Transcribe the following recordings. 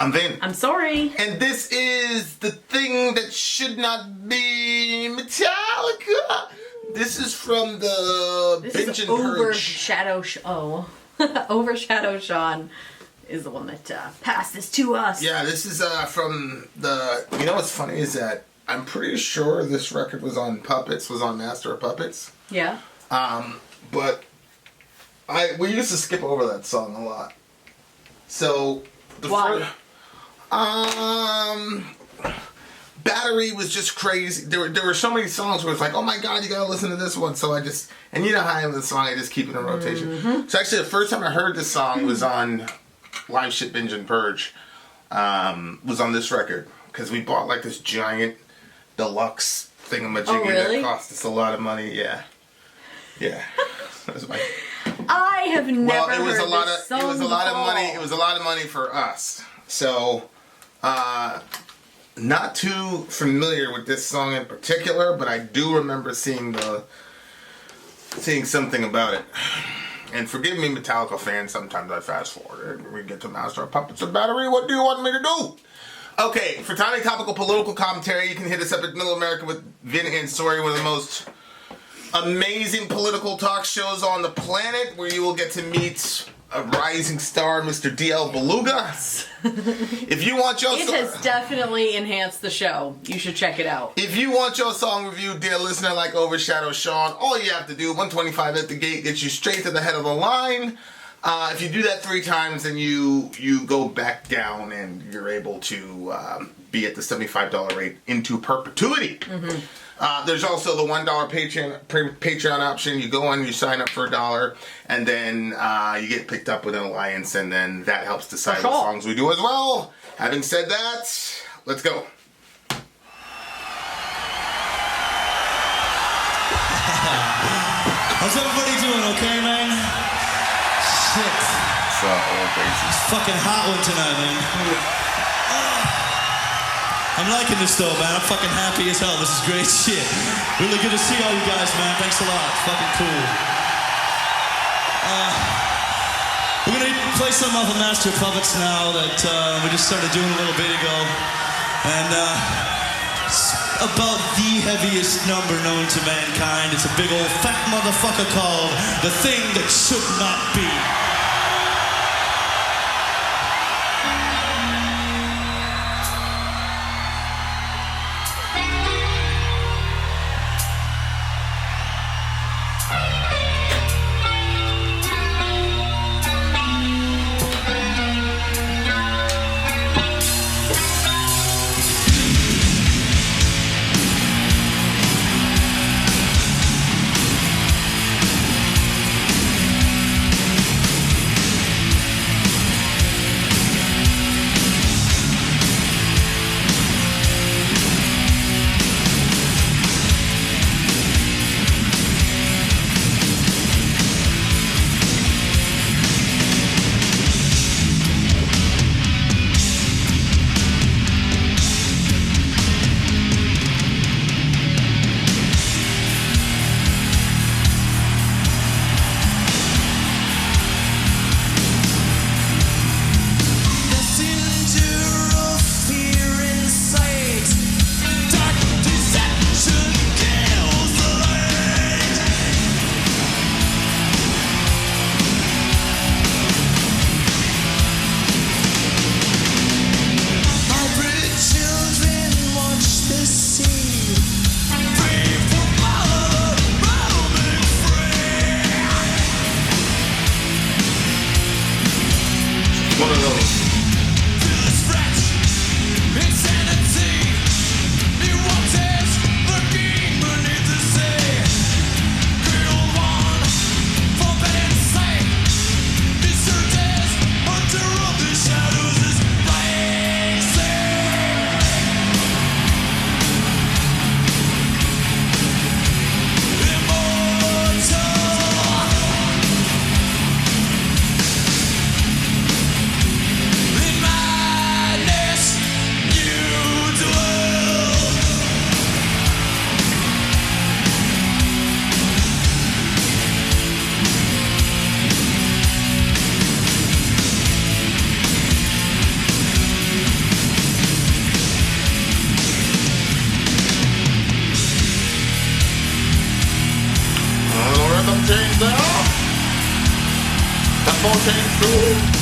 I'm Vin. I'm Sori. And this is the thing that should not be Metallica. This is from the Binge and Purge. Overshadow Sean is the one that passed this to us. Yeah, this is from the... You know what's funny is that I'm pretty sure this record was on Puppets, was on Master of Puppets. Yeah. But we used to skip over that song a lot. So... Why? Battery was just crazy. There were so many songs where it's like, oh my god, you gotta listen to this one. So I just, and you know how I am with the song, I just keep it in rotation. Mm-hmm. So actually the first time I heard this song was on Live Shit Binge and Purge. Was on this record. Because we bought like this giant deluxe thingamajiggy that cost us a lot of money. Yeah. Yeah. That was my... I have never heard this song. It was a lot of money. It was a lot of money for us. So, not too familiar with this song in particular, but I do remember seeing something about it. And forgive me, Metallica fans, sometimes I fast forward and we get to Master of Puppets and Battery. What do you want me to do? Okay, for timely topical political commentary, you can hit us up at Middle America with Vin and Sori, one of the most amazing political talk shows on the planet, where you will get to meet a rising star, Mr. D.L. Beluga. If you want your it has definitely enhanced the show. You should check it out. If you want your song reviewed, dear listener, like Overshadow Sean, all you have to do, $125 at the gate, gets you straight to the head of the line. If you do that 3 times, then you go back down and you're able to be at the $75 rate into perpetuity. Mm-hmm. There's also the $1 Patreon option. You go on, you sign up for $1, and then you get picked up with an alliance, and then that helps decide what songs we do as well. Having said that, let's go. How's everybody doing? Okay, man? Shit. So crazy. It's fucking hot one tonight, man. I'm liking this though, man. I'm fucking happy as hell. This is great shit. Really good to see all you guys, man. Thanks a lot. It's fucking cool. We're gonna play some off of Master of Puppets now that we just started doing a little bit ago. And it's about the heaviest number known to mankind. It's a big old fat motherfucker called The Thing That Should Not Be. That ball came through.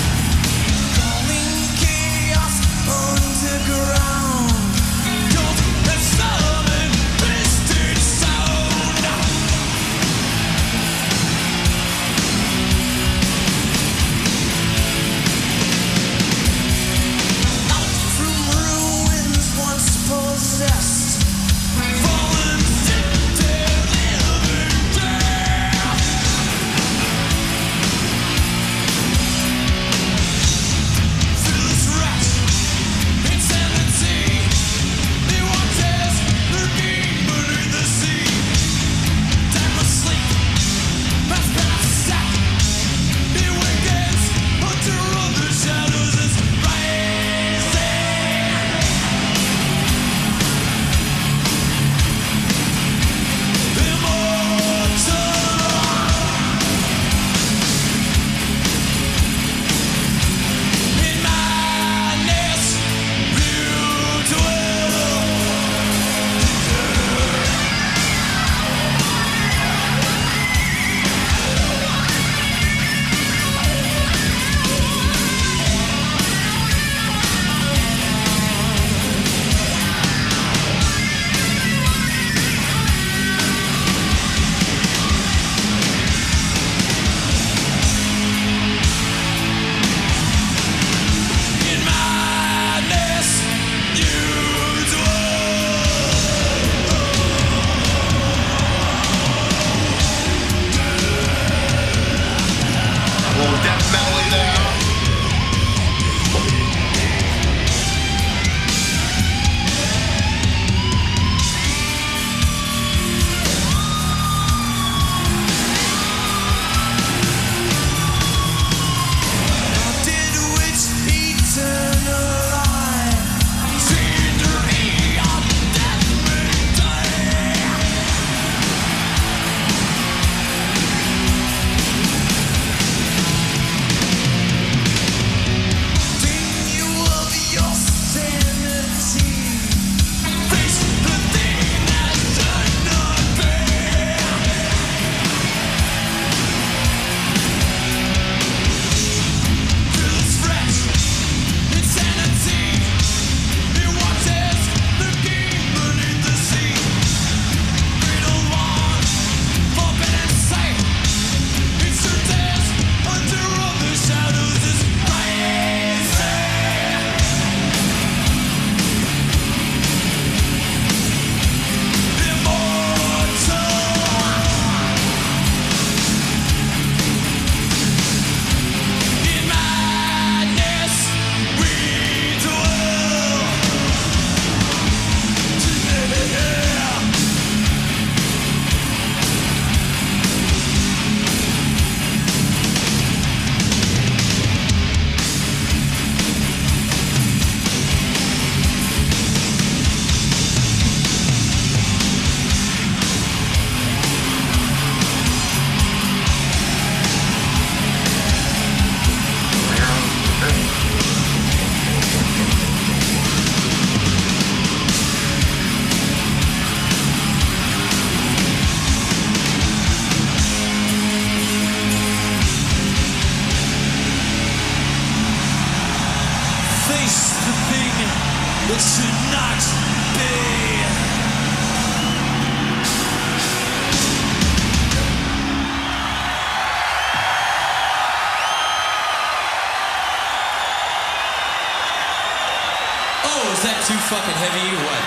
Too fucking heavy or what?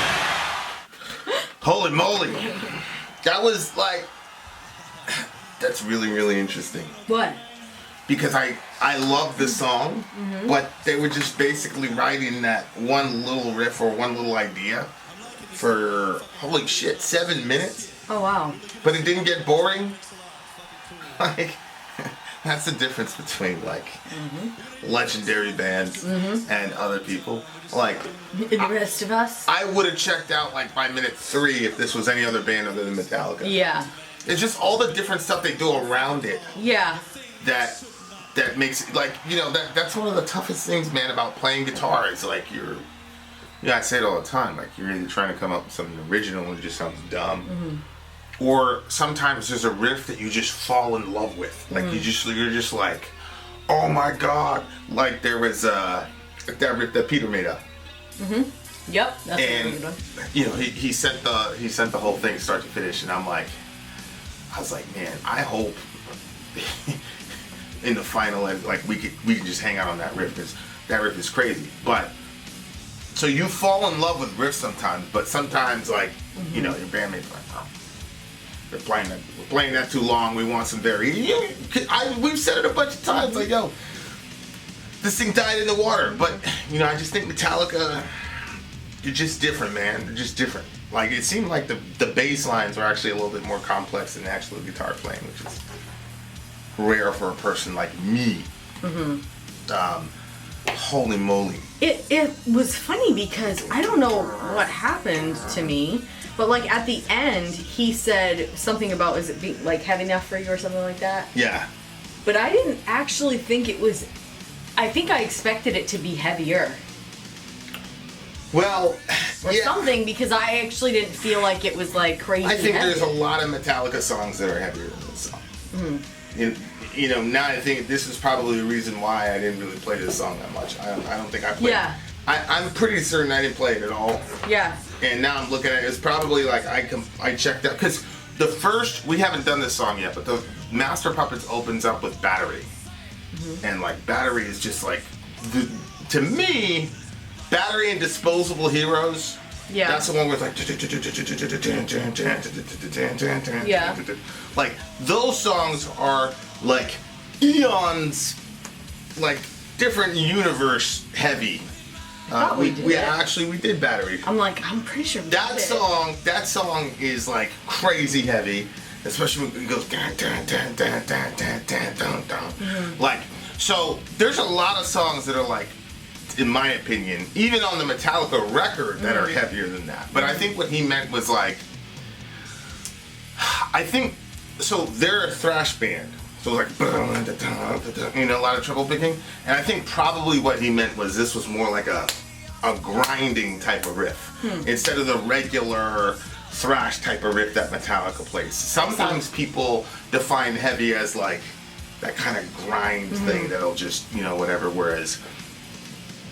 Holy moly. That was like, that's really, really interesting. What? Because I love the song, but they were just basically writing that one little riff or one little idea for, holy shit, 7 minutes? Oh, wow. But it didn't get boring? Like, that's the difference between, like, legendary bands and other people. Like, And the rest of us? I would have checked out, like, by minute 3 if this was any other band other than Metallica. Yeah. It's just all the different stuff they do around it Yeah. that makes it, like, you know, that's one of the toughest things, man, about playing guitar. Is like I say it all the time, like, you're either trying to come up with something original and it just sounds dumb, or sometimes there's a riff that you just fall in love with. Like, you're just like, Oh my God! Like there was that riff that Peter made up. Yep, that's And what we're doing. you know, he sent the whole thing start to finish, and I was like, man, I hope in the final end, like we could just hang out on that riff, because that riff is crazy. But so you fall in love with riffs sometimes, but sometimes like you know your bandmates are like, oh, we're playing that too long. We want some variation. We've said it a bunch of times, like yo, this thing died in the water. But you know, I just think Metallica. They're just different, man. They're just different. Like, it seemed like the bass lines were actually a little bit more complex than the actual guitar playing, which is rare for a person like me. Holy moly. It was funny because I don't know what happened to me, but like at the end he said something about, is it being like heavy enough for you or something like that? Yeah. But I didn't actually think it was. I think I expected it to be heavier. Well, Or something, because I actually didn't feel like it was like crazy. I think heavy. there's a lot of Metallica songs that are heavier than this song. You know, now I think this is probably the reason why I didn't really play this song that much. I don't think I played Yeah. it. I'm pretty certain I didn't play it at all. Yeah. And now I'm looking at it, it's probably like I checked out, because the first, we haven't done this song yet, but the Master Puppets opens up with Battery. And like Battery is just like, to me, Battery and Disposable Heroes. Yeah. That's the one where it's like. Yeah. Like those songs are like eons, like different universe heavy. thought we did we it. actually did Battery. I'm pretty sure we That did. song is like crazy heavy, especially when it goes dun, dun, dun, dun, dun, dun, dun, dun, dun. Like, so there's a lot of songs that are like, in my opinion, even on the Metallica record, that are heavier than that. But I think what he meant was like, I think, so they're a thrash band. So like, you know, a lot of treble picking. And I think probably what he meant was this was more like a grinding type of riff. Instead of the regular thrash type of riff that Metallica plays. Sometimes people define heavy as like that kind of grind thing that'll just, you know, whatever, whereas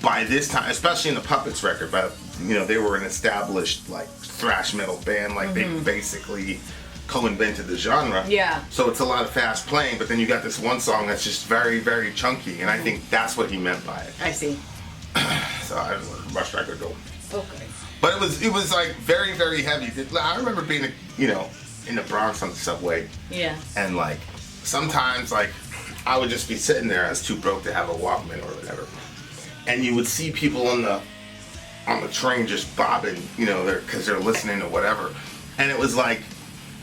by this time, especially in the Puppets record, but you know, they were an established like thrash metal band, like they basically co-invented the genre. Yeah. So it's a lot of fast playing, but then you got this one song that's just very, very chunky, and I think that's what he meant by it. I see. So I don't know how much I could go. Okay. But it was like very, very heavy. I remember being, you know, in the Bronx on the subway, Yeah. and like sometimes like I would just be sitting there. I was too broke to have a Walkman or whatever, and you would see people on the train just bobbing, you know, because they're listening to whatever, and it was like,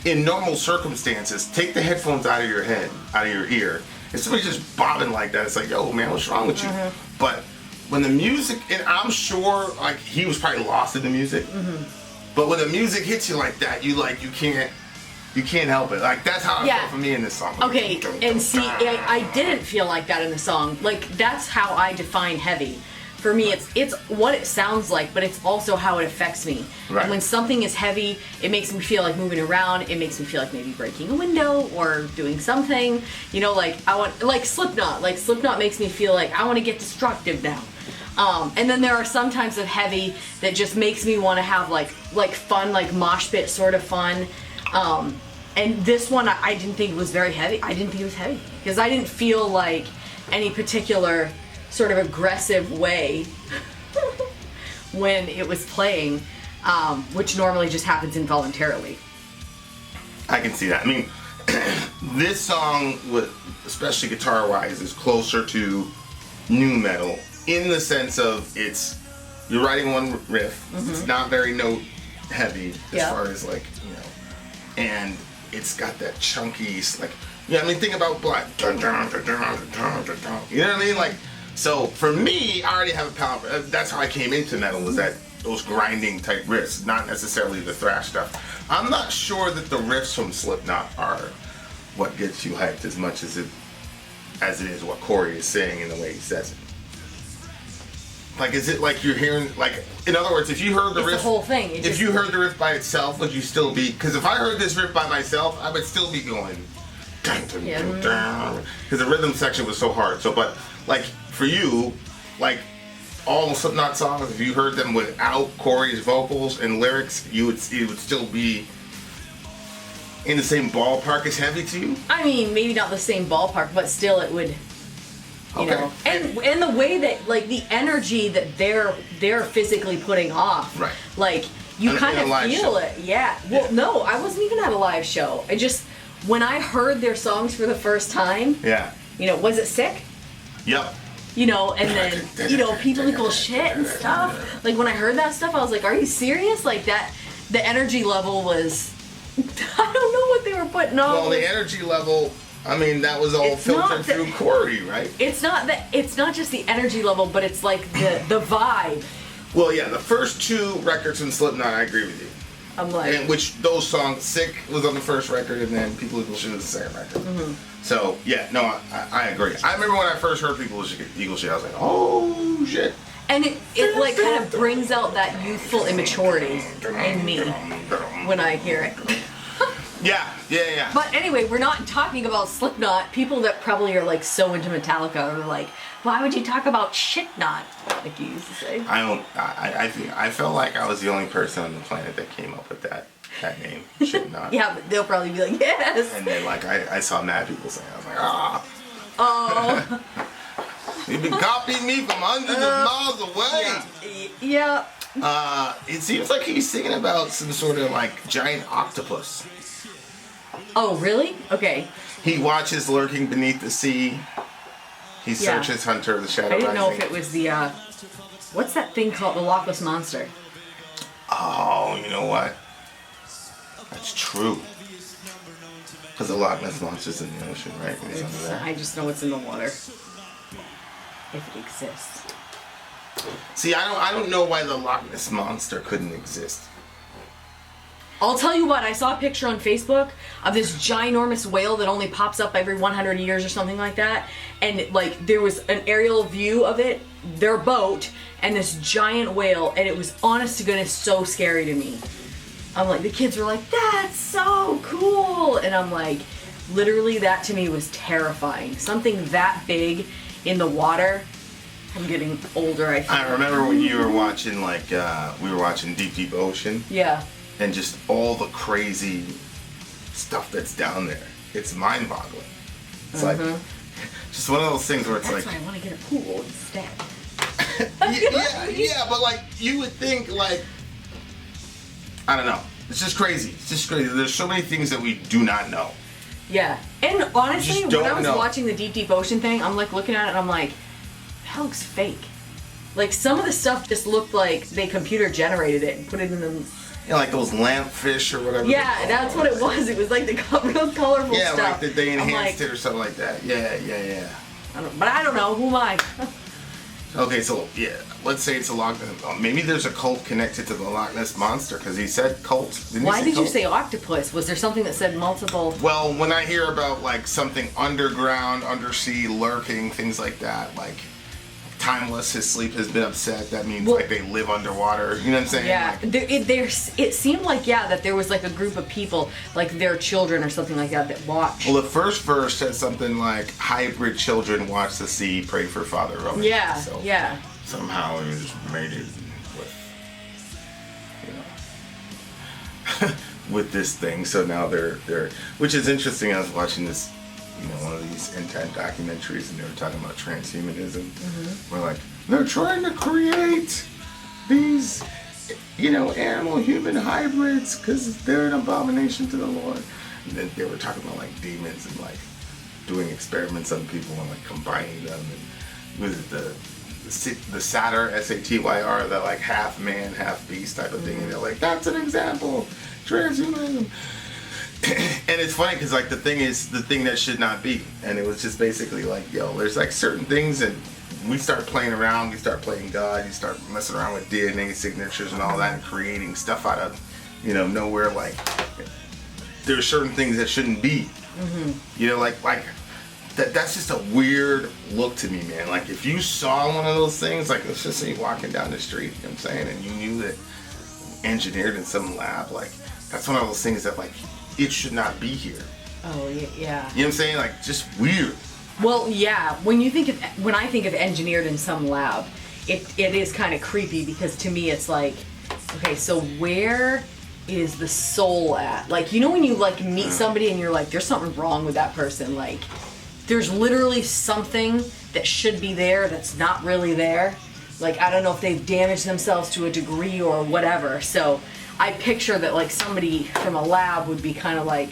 in normal circumstances, take the headphones out of your head, out of your ear, and somebody's just bobbing like that. It's like, yo, man, what's wrong with you? But when the music, and I'm sure, like, he was probably lost in the music, but when the music hits you like that, you can't help it. Like, that's how it felt for me in this song. Okay, and see, I didn't feel like that in the song. Like, that's how I define heavy. For me, it's what it sounds like, but it's also how it affects me. Right. And when something is heavy, it makes me feel like moving around. It makes me feel like maybe breaking a window or doing something. You know, like I want, like Slipknot. Like Slipknot makes me feel like I want to get destructive now. And then there are some types of heavy that just makes me want to have like fun, like mosh pit sort of fun. And this one, I didn't think it was very heavy. I didn't think it was heavy because I didn't feel like any particular sort of aggressive way when it was playing, which normally just happens involuntarily. I can see that. I mean, this song, especially guitar-wise, is closer to nu metal in the sense of you're writing one riff. It's not very note heavy as far as like, you know, and it's got that chunky, like, yeah. I mean, think about Black. Dun, dun, dun, dun, dun, dun, dun, dun. You know what I mean? Like, so for me, I already have a palette. That's how I came into metal, was that those grinding type riffs, not necessarily the thrash stuff. I'm not sure that the riffs from Slipknot are what gets you hyped as much as it is what Corey is saying in the way he says it. Like, is it like you're hearing, like, in other words, if you heard the riff, the whole thing. If you heard the riff by itself, would you still be? Because if I heard this riff by myself, I would still be going. because the rhythm section was so hard. So, but like for you, like all the Slipknot songs, if you heard them without Corey's vocals and lyrics, it would still be in the same ballpark as Heavy to you? I mean, maybe not the same ballpark, but still it would, you know. And the way that, like, the energy that they're physically putting off. Right. Like, you kind of feel it. Yeah. Well, no, I wasn't even at a live show. I just, when I heard their songs for the first time. Yeah. You know, was it Sick? Yep. You know, and then, you know, people equal shit and stuff. Like, when I heard that stuff, I was like, are you serious? Like, that, the energy level was... I don't know what they were putting on. Well, the energy level, I mean, that was all filtered through Corey, right? It's not just the energy level, but it's like the vibe. Well, yeah, the first two records from Slipknot, I agree with you. I'm like... And which those songs, Sick was on the first record, and then People Equal Shit was the second record. Mm-hmm. So, yeah, no, I agree. I remember when I first heard People Equal Shit, I was like, oh, shit. And it like kind of brings out that youthful immaturity in me when I hear it. Yeah. But anyway, we're not talking about Slipknot. People that probably are like so into Metallica are like, why would you talk about Shitnot? Like you used to say. I felt like I was the only person on the planet that came up with that name, Shitnot. Yeah, but they'll probably be like, yes. And then like I saw mad people saying, I was like, ah. Oh. You've been copying me from hundreds of miles away. Yeah. It seems like he's singing about some sort of like giant octopus. Oh, really? Okay. He watches lurking beneath the sea. He searches Hunter of the Shadow I didn't know Rising. if it was the, what's that thing called? The Loch Ness Monster. Oh, you know what? That's true. Because the Loch Ness Monster's in the ocean, right? I just know it's in the water. If it exists. See, I don't know why the Loch Ness Monster couldn't exist. I'll tell you what, I saw a picture on Facebook of this ginormous whale that only pops up every 100 years or something like that. And like there was an aerial view of it, their boat, and this giant whale, and it was honest to goodness so scary to me. I'm like, the kids were like, that's so cool. And I'm like, literally that to me was terrifying. Something that big in the water. I'm getting older, I think. I remember when you were watching, like, we were watching Deep Deep Ocean. Yeah. And just all the crazy stuff that's down there. It's mind-boggling. It's like, just one of those things where it's that's like... That's why I want to get a pool instead. yeah, but like, you would think, like... I don't know. It's just crazy. It's just crazy. There's so many things that we do not know. Yeah. And honestly, when I was watching the Deep Deep Ocean thing, I'm like looking at it and I'm like, that looks fake. Like some of the stuff just looked like they computer generated it and put it in the... You know, like those lampfish or whatever. Yeah, that's what it was. It was like the real colorful stuff. Yeah, like that they enhanced it or something like that. Yeah. But I don't know. Who am I? Okay, so yeah, let's say it's a Loch Ness. Maybe there's a cult connected to the Loch Ness Monster because he said cult. Why did you say octopus? Was there something that said multiple? Well, when I hear about like something underground, undersea, lurking, things like that, like timeless, his sleep has been upset. That means like they live underwater. You know what I'm saying? Yeah. Like, it seemed like that there was like a group of people, like their children or something like that watched. Well, the first verse said something like, "Hybrid children watch the sea, pray for Father Rome." Yeah. So yeah. Somehow it just made it with, with this thing. So now they're, which is interesting. I was watching this. One of these intent documentaries, and they were talking about transhumanism. Mm-hmm. We're like, they're trying to create these, animal-human hybrids because they're an abomination to the Lord. And then they were talking about like demons and like doing experiments on people and like combining them. And was it the Satyr, S-A-T-Y-R, the like half man, half beast type of thing? And they're like, that's an example, transhumanism. And it's funny because like the thing that should not be, and it was just basically like, there's like certain things, and we start playing around, we start playing God, you start messing around with DNA signatures and all that, and creating stuff out of nowhere. Like there's certain things that shouldn't be. Mm-hmm. Like that's just a weird look to me, man. Like if you saw one of those things, like let's just say you're walking down the street, you know what I'm saying, and you knew that engineered in some lab, like that's one of those things that like it should not be here. Oh yeah. You know what I'm saying? Like, just weird. Well, yeah. When I think of engineered in some lab, it is kind of creepy because to me it's like, okay, so where is the soul at? Like, you know when you like meet somebody and you're like, there's something wrong with that person. Like, there's literally something that should be there that's not really there. Like, I don't know if they've damaged themselves to a degree or whatever. So I picture that like somebody from a lab would be kind of like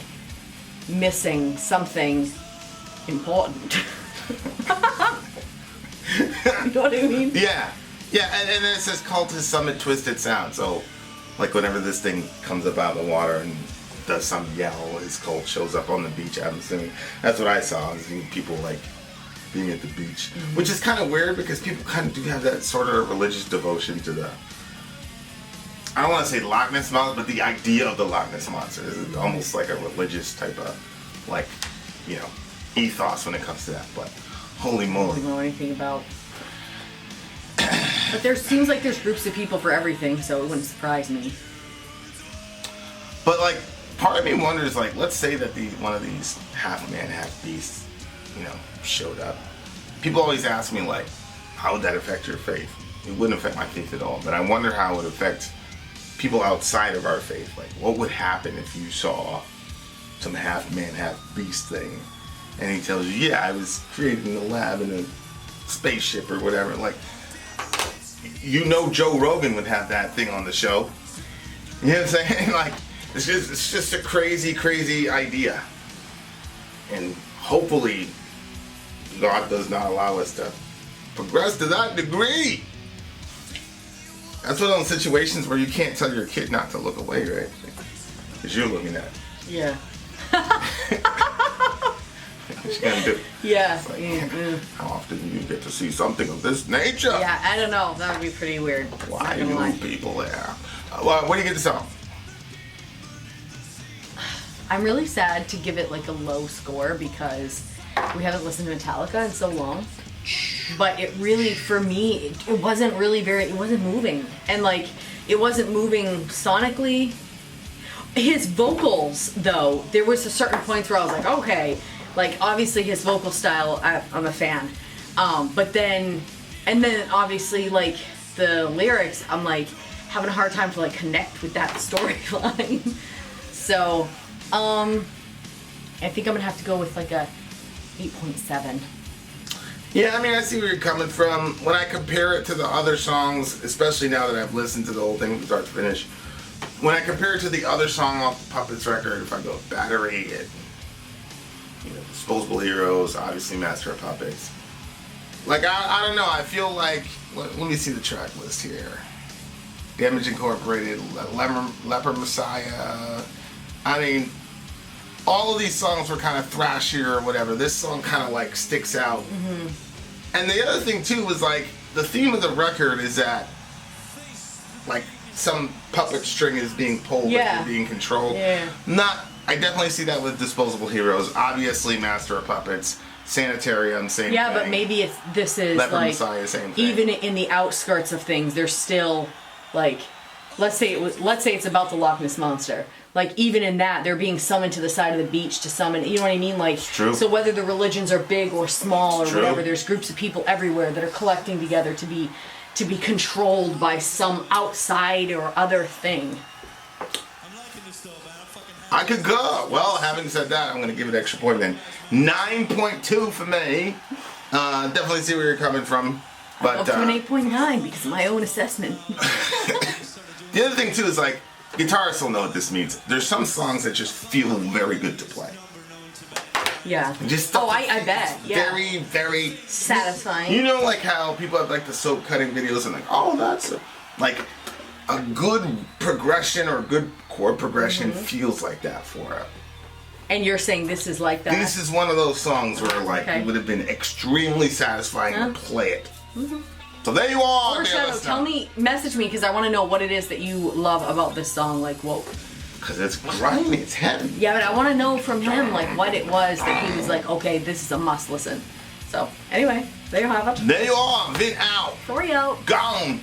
missing something important. You know what I mean? Yeah. Yeah, and then it says Cultist Summit Twisted Sound. So, like, whenever this thing comes up out of the water and does some yell, his cult shows up on the beach, I'm assuming. That's what I saw. I was seeing people, like, being at the beach. Mm-hmm. Which is kind of weird because people kind of do have that sort of religious devotion to the... I don't want to say Loch Ness Monster, but the idea of the Loch Ness Monster is almost like a religious type of, like, you know, ethos when it comes to that. But holy moly. I don't know anything about... But there seems like there's groups of people for everything, so it wouldn't surprise me. But like, part of me wonders, like, let's say that one of these half man, half beast, you know, showed up. People always ask me, like, how would that affect your faith? It wouldn't affect my faith at all, but I wonder how it would affect people outside of our faith. Like, what would happen if you saw some half man, half beast thing, and he tells you, yeah, I was created in a lab in a spaceship or whatever. Like, you know, Joe Rogan would have that thing on the show. You know what I'm saying? Like, it's just a crazy, crazy idea. And hopefully, God does not allow us to progress to that degree. That's one of those situations where you can't tell your kid not to look away, right? Because you're looking at it. Yeah. What you gonna do? Yeah. Like, Yeah. how often do you get to see something of this nature? Yeah, I don't know. That would be pretty weird. Why do people there? Well, what do you get this song? I'm really sad to give it like a low score because we haven't listened to Metallica in so long. But it really, for me, it wasn't really it wasn't moving. And like, it wasn't moving sonically. His vocals, though, there was a certain point where I was like, okay, like, obviously his vocal style, I'm a fan. But then obviously, like, the lyrics, I'm like, having a hard time to like connect with that storyline. So, I think I'm gonna have to go with like a 8.7. Yeah, I mean, I see where you're coming from. When I compare it to the other songs, especially now that I've listened to the whole thing from start to finish, when I compare it to the other song off the Puppets record, if I go Battery and, you know, Disposable Heroes, obviously Master of Puppets. Like, I don't know, I feel like, let me see the track list here. Damage Incorporated, Leper Messiah. I mean, all of these songs were kind of thrashier or whatever. This song kind of like sticks out. Mm-hmm. And the other thing too was like, the theme of the record is that, like, some puppet string is being pulled and being controlled. Yeah. I definitely see that with Disposable Heroes. Obviously, Master of Puppets, Sanitarium, same thing. Yeah, but maybe this is Leper like, Messiah, same thing. Even in the outskirts of things, there's still like, let's say it's about the Loch Ness Monster. Like, even in that, they're being summoned to the side of the beach to summon, you know what I mean? Like, true. So whether the religions are big or small or whatever, there's groups of people everywhere that are collecting together to be controlled by some outside or other thing. I could go. Well, having said that, I'm going to give it extra point then. 9.2 for me. Definitely see where you're coming from. But up to an 8.9 because of my own assessment. The other thing too is like, guitarists will know what this means. There's some songs that just feel very good to play. Yeah. Just I bet. Yeah. Very, very satisfying. You know, like how people have like the soap cutting videos and like, oh, that's like a good progression or a good chord progression feels like that for it. And you're saying this is like that? This is one of those songs where like it would have been extremely satisfying to play it. Mm-hmm. So there you are. Overshadow, message me because I want to know what it is that you love about this song. Like, whoa. Because it's grimy, it's heavy. Yeah, but I want to know from him like what it was that he was like, okay, this is a must listen. So anyway, there you have it. There you are. Vin out. Sori out. Gone.